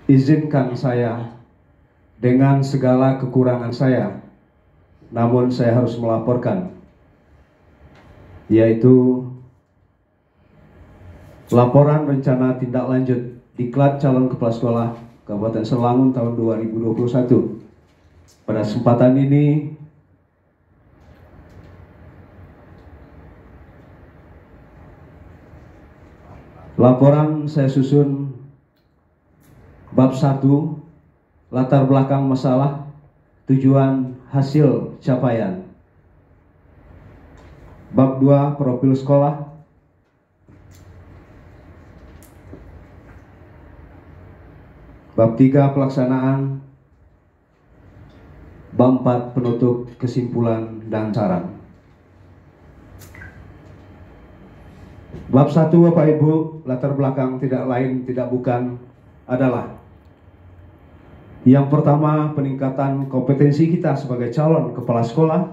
Izinkan saya dengan segala kekurangan saya, namun saya harus melaporkan, yaitu laporan rencana tindak lanjut Diklat calon kepala sekolah Kabupaten Serlangun tahun 2021. Pada kesempatan ini laporan saya susun bab 1, latar belakang masalah, tujuan, hasil, capaian. Bab 2, profil sekolah. Bab 3, pelaksanaan. Bab 4, penutup, kesimpulan, dan saran. Bab 1, Bapak Ibu, latar belakang tidak lain tidak bukan adalah yang pertama, peningkatan kompetensi kita sebagai calon kepala sekolah.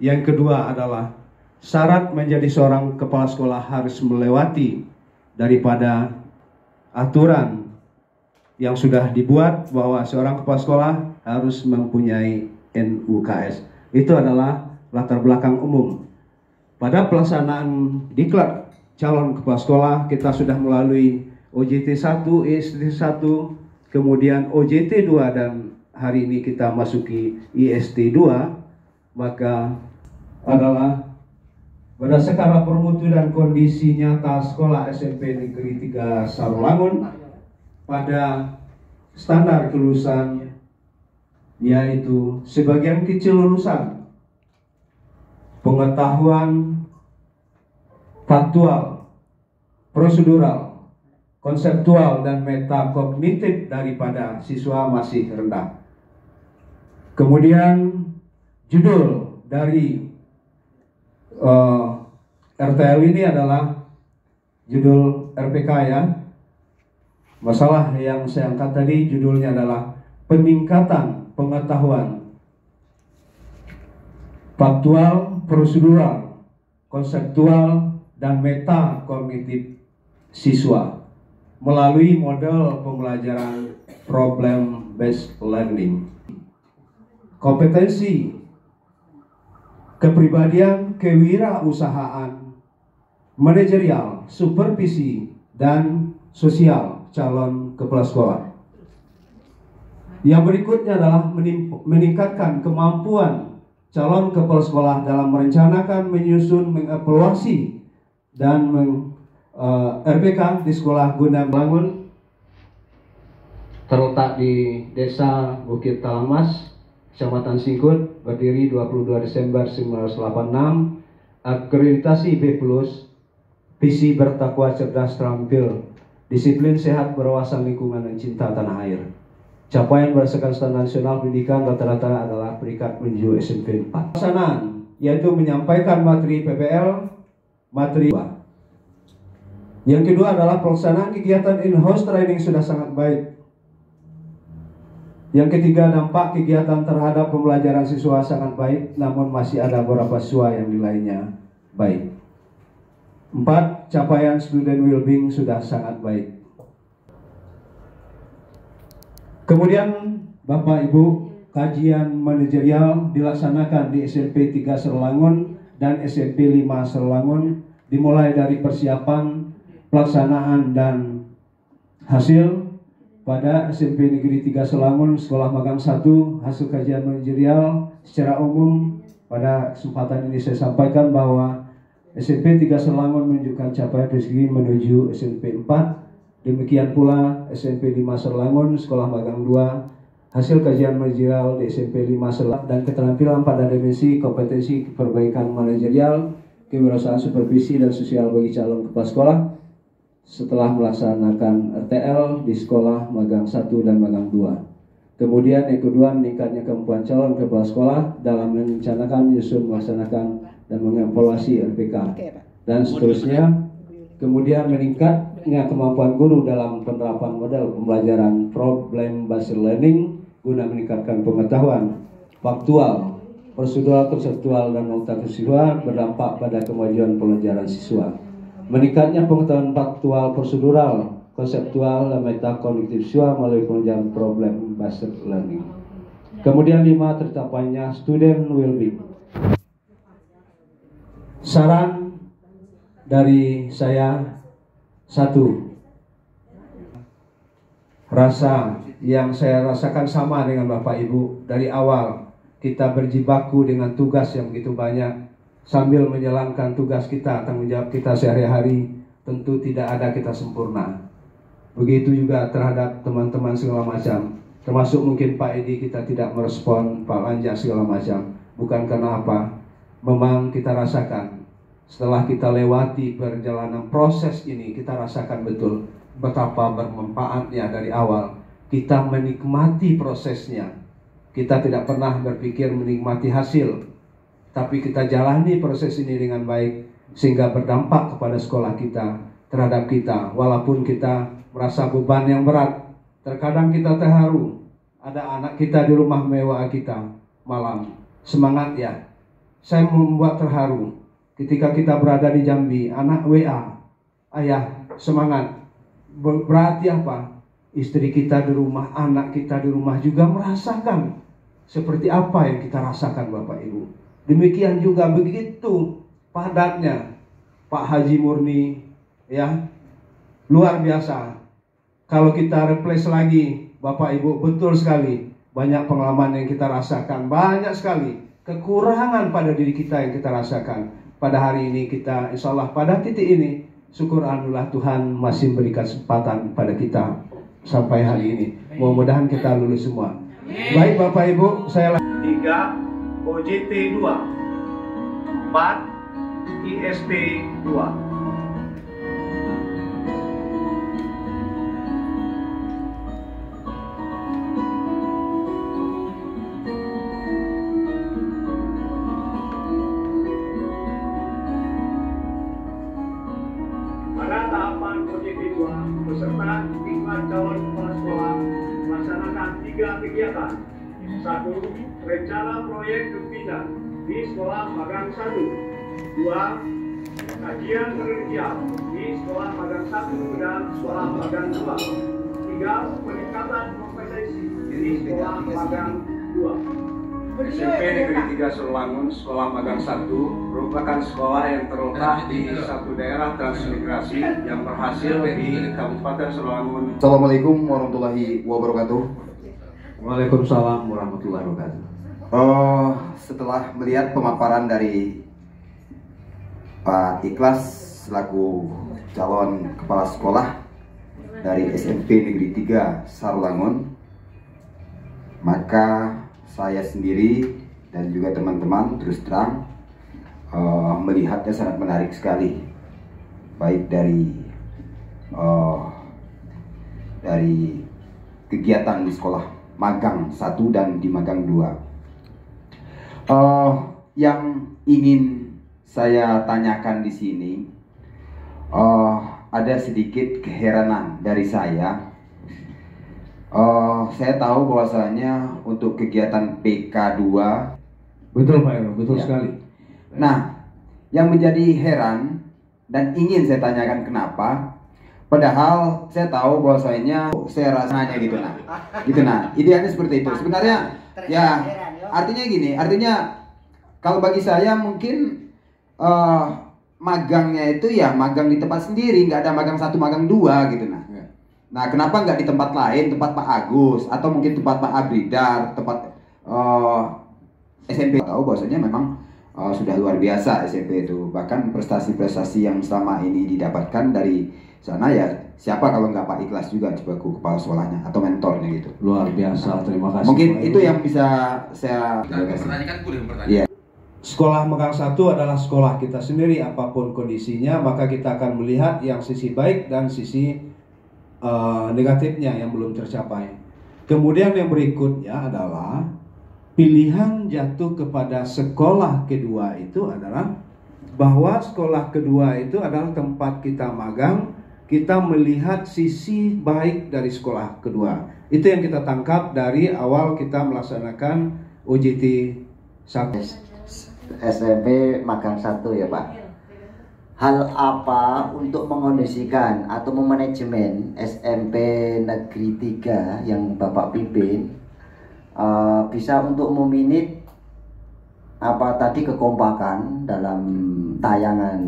Yang kedua adalah syarat menjadi seorang kepala sekolah harus melewati daripada aturan yang sudah dibuat bahwa seorang kepala sekolah harus mempunyai NUKS. Itu adalah latar belakang umum. Pada pelaksanaan diklat calon kepala sekolah, kita sudah melalui OJT 1, IST 1, kemudian OJT 2, dan hari ini kita masuki IST 2. Maka adalah berdasarkan lapor mutu dan kondisi nyata sekolah SMP Negeri 3 Sarolangun pada standar kelulusan, yaitu sebagian kecil lulusan pengetahuan faktual, prosedural, konseptual, dan metakognitif daripada siswa masih rendah. Kemudian judul dari RTL ini adalah judul RPK ya. Masalah yang saya angkat tadi judulnya adalah peningkatan pengetahuan faktual, prosedural, konseptual, dan metakognitif siswa melalui model pembelajaran problem based learning. Kompetensi kepribadian, kewirausahaan, manajerial, supervisi, dan sosial calon kepala sekolah. Yang berikutnya adalah meningkatkan kemampuan calon kepala sekolah dalam merencanakan, menyusun, mengevaluasi, dan RPK di sekolah guna bangun. Terletak di Desa Bukit Talamas, Kecamatan Singkut, berdiri 22 Desember 1986, akreditasi B+, visi bertakwa, cerdas, terampil, disiplin, sehat, berwawasan lingkungan, dan cinta tanah air. Capaian berdasarkan standar nasional pendidikan rata-rata adalah peringkat menuju SMP 4. Pelaksanaan yaitu menyampaikan materi PPL, materi. Yang kedua adalah pelaksanaan kegiatan in-house training sudah sangat baik. Yang ketiga, dampak kegiatan terhadap pembelajaran siswa sangat baik, namun masih ada beberapa siswa yang nilainya baik. 4, capaian student well-being sudah sangat baik. Kemudian Bapak Ibu, kajian manajerial dilaksanakan di SMP 3 Serlangun dan SMP 5 Serlangun, dimulai dari persiapan, pelaksanaan, dan hasil. Pada SMP Negeri 3 Serlangun, Sekolah Magang 1, hasil kajian manajerial secara umum pada kesempatan ini saya sampaikan bahwa SMP 3 Serlangun menunjukkan capaian persegi menuju SMP 4. Demikian pula SMP 5 Serlangun, Sekolah Magang 2, hasil kajian manajerial di SMP 5 Serlangun, dan keterampilan pada dimensi kompetensi perbaikan manajerial, kewirausahaan, supervisi, dan sosial bagi calon kepala sekolah setelah melaksanakan RTL di Sekolah Magang 1 dan Magang 2. Kemudian yang kedua, meningkatnya kemampuan calon kepala sekolah dalam merencanakan, menyusun, melaksanakan, dan mengevaluasi RPK, dan seterusnya. Kemudian meningkatnya kemampuan guru dalam penerapan model pembelajaran problem based learning guna meningkatkan pengetahuan faktual, prosedural, konseptual, dan otak siswa berdampak pada kemajuan pelajaran siswa. Meningkatnya pengetahuan faktual, prosedural, konseptual, dan metakognitif visual melalui pengerjaan problem based learning. Kemudian 5, tercapainya student well-being. Saran dari saya, 1, rasa yang saya rasakan sama dengan Bapak Ibu. Dari awal kita berjibaku dengan tugas yang begitu banyak, sambil menjalankan tugas kita, tanggung jawab kita sehari-hari. Tentu tidak ada kita sempurna. Begitu juga terhadap teman-teman segala macam, termasuk mungkin Pak Edi, kita tidak merespon, Pak Lanja segala macam. Bukan karena apa, memang kita rasakan setelah kita lewati perjalanan proses ini, kita rasakan betul betapa bermanfaatnya. Dari awal kita menikmati prosesnya. Kita tidak pernah berpikir menikmati hasil, tapi kita jalani proses ini dengan baik, sehingga berdampak kepada sekolah kita, terhadap kita. Walaupun kita merasa beban yang berat, terkadang kita terharu. Ada anak kita di rumah mewah kita malam, semangat ya. Saya membuat terharu ketika kita berada di Jambi, anak WA, ayah semangat. Berarti apa? Istri kita di rumah, anak kita di rumah juga merasakan seperti apa yang kita rasakan, Bapak Ibu. Demikian juga begitu padatnya Pak Haji Murni, ya, luar biasa. Kalau kita replace lagi, Bapak Ibu, betul sekali banyak pengalaman yang kita rasakan, banyak sekali kekurangan pada diri kita yang kita rasakan. Pada hari ini kita, insya Allah pada titik ini, syukur alhamdulillah Tuhan masih memberikan kesempatan pada kita sampai hari ini. Mudah-mudahan kita lulus semua. Baik Bapak Ibu, saya 3 OJT 2, 4 ISP 2. Peserta tingkat calon kepala sekolah melaksanakan 3 kegiatan. 1. Rencana proyek pembina di sekolah magang 1. 2. Kajian kerja di sekolah magang 1 dan sekolah magang 2. 3. Peningkatan kompetensi di sekolah magang 2. SMP Negeri 3 Serolangun, sekolah magang 1, merupakan sekolah yang terletak di satu daerah transmigrasi yang berhasil di Kabupaten Serolangun. Assalamualaikum warahmatullahi wabarakatuh. Waalaikumsalam warahmatullahi wabarakatuh. Setelah melihat pemaparan dari Pak Ikhlas selaku calon kepala sekolah dari SMP Negeri 3 Serolangun, maka saya sendiri dan juga teman-teman terus terang melihatnya sangat menarik sekali, baik dari kegiatan di sekolah magang 1 dan di magang 2. Yang ingin saya tanyakan di sini, ada sedikit keheranan dari saya. Saya tahu bahwasanya untuk kegiatan PK2, betul Pak Ero, betul ya, sekali. Nah, yang menjadi heran dan ingin saya tanyakan kenapa, padahal saya tahu bahwasanya saya rasanya gitu nah, idealnya seperti itu. Sebenarnya ya artinya gini, artinya kalau bagi saya mungkin magangnya itu ya magang di tempat sendiri, nggak ada magang 1 magang 2 gitu nah. Nah, kenapa nggak di tempat lain, tempat Pak Agus, atau mungkin tempat Pak Abridar, tempat SMP? Tahu bahwasanya memang sudah luar biasa SMP itu. Bahkan prestasi-prestasi yang selama ini didapatkan dari sana ya, siapa kalau nggak Pak Ikhlas juga sebagai kepala sekolahnya atau mentornya gitu. Luar biasa, terima kasih. Mungkin itu yang bisa saya Pertanyaan boleh bertanya. Iya. Sekolah magang 1 adalah sekolah kita sendiri, apapun kondisinya, maka kita akan melihat yang sisi baik dan sisi negatifnya yang belum tercapai. Kemudian yang berikutnya adalah pilihan jatuh kepada sekolah kedua itu adalah bahwa sekolah kedua itu adalah tempat kita magang, kita melihat sisi baik dari sekolah kedua. Itu yang kita tangkap dari awal kita melaksanakan OJT 1. SMP magang 1 ya Pak. hal apa untuk mengondisikan atau memanajemen SMP Negeri 3 yang Bapak pimpin bisa untuk meminit apa tadi kekompakan dalam tayangan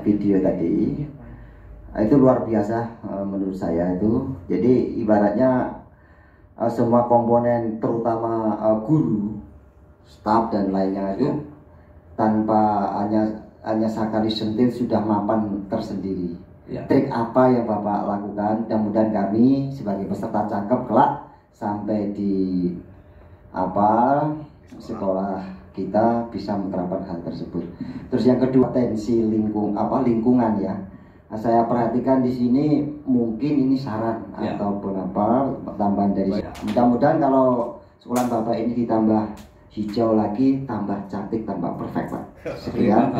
video tadi itu luar biasa menurut saya itu. Jadi ibaratnya semua komponen terutama guru, staf dan lainnya itu tanpa hanya sekali sentil sudah mapan tersendiri. Trik apa yang Bapak lakukan? Mudah-mudahan kami sebagai peserta cakep kelak sampai di sekolah kita bisa menerapkan hal tersebut. Terus yang kedua, potensi lingkungan ya. Saya perhatikan di sini mungkin ini saran ataupun tambahan dari mudah-mudahan kalau sekolah Bapak ini ditambah hijau lagi, tambah cantik, tambah perfect Pak. Sekian.